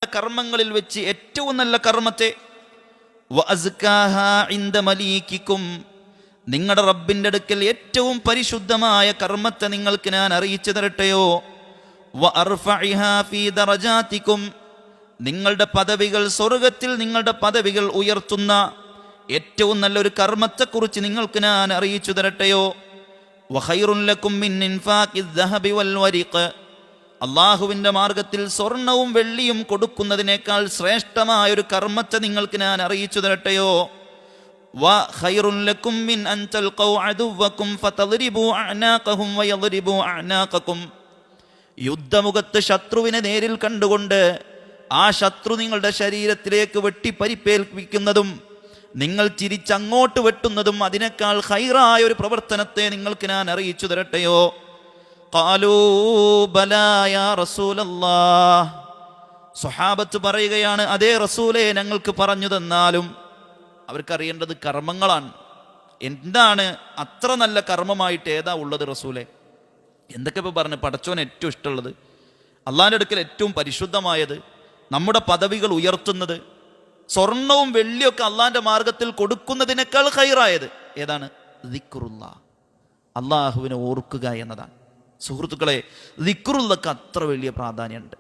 കർമ്മങ്ങളിൽ വെച്ച് ഏറ്റവും നല്ല കർമ്മത്തെ നിങ്ങളുടെ റബ്ബിന്റെ അടുക്കൽ ഏറ്റവും പരിശുദ്ധമായ കർമ്മത്തെ നിങ്ങൾക്ക് ഞാൻ അറിയിച്ചു തരട്ടെയോ? നിങ്ങളുടെ പദവികൾ, സ്വർഗത്തിൽ നിങ്ങളുടെ പദവികൾ ഉയർത്തുന്ന ഏറ്റവും നല്ലൊരു കർമ്മത്തെക്കുറിച്ച് നിങ്ങൾക്ക് ഞാൻ അറിയിച്ചു തരട്ടെയോ? അള്ളാഹുവിൻ്റെ മാർഗത്തിൽ സ്വർണവും വെള്ളിയും കൊടുക്കുന്നതിനേക്കാൾ ശ്രേഷ്ഠമായൊരു കർമ്മത്തെ നിങ്ങൾക്ക് ഞാൻ അറിയിച്ചു തരട്ടെയോ? യുദ്ധമുഖത്ത് ശത്രുവിനെ നേരിൽ കണ്ടുകൊണ്ട് ആ ശത്രു നിങ്ങളുടെ ശരീരത്തിലേക്ക് വെട്ടി പരിക്കേൽപ്പിക്കുന്നതും നിങ്ങൾ ചിരിച്ചങ്ങോട്ട് വെട്ടുന്നതും അതിനേക്കാൾ ഖൈറായ ഒരു പ്രവർത്തനത്തെ നിങ്ങൾക്ക് ഞാൻ അറിയിച്ചു തരട്ടെയോ? ഖാലൂ ബലാ യാ റസൂലല്ലാഹ്. സ്വഹാബത്ത് പറയുകയാണ്, അതേ റസൂലേ, ഞങ്ങൾക്ക് പറഞ്ഞു തന്നാലും. അവർക്കറിയേണ്ടത് കർമ്മങ്ങളാണ്. എന്താണ് അത്ര നല്ല കർമ്മമായിട്ട് ഏതാ ഉള്ളത് റസൂലേ? എന്തൊക്കെ ഇപ്പോൾ പറഞ്ഞു? പടച്ചോന് ഏറ്റവും ഇഷ്ടമുള്ളത്, അള്ളാഹിൻ്റെ അടുക്കൽ ഏറ്റവും പരിശുദ്ധമായത്, നമ്മുടെ പദവികൾ ഉയർത്തുന്നത്, സ്വർണവും വെള്ളിയൊക്കെ അള്ളാഹിൻ്റെ മാർഗത്തിൽ കൊടുക്കുന്നതിനേക്കാൾ ഖൈറായത് ഏതാണ്? ദിക്റുല്ലാഹ്, അള്ളാഹുവിനെ ഓർക്കുക എന്നതാണ്. സുഹൃത്തുക്കളെ, ദിക്റുള്ളക്ക് അത്ര വലിയ പ്രാധാന്യമുണ്ട്.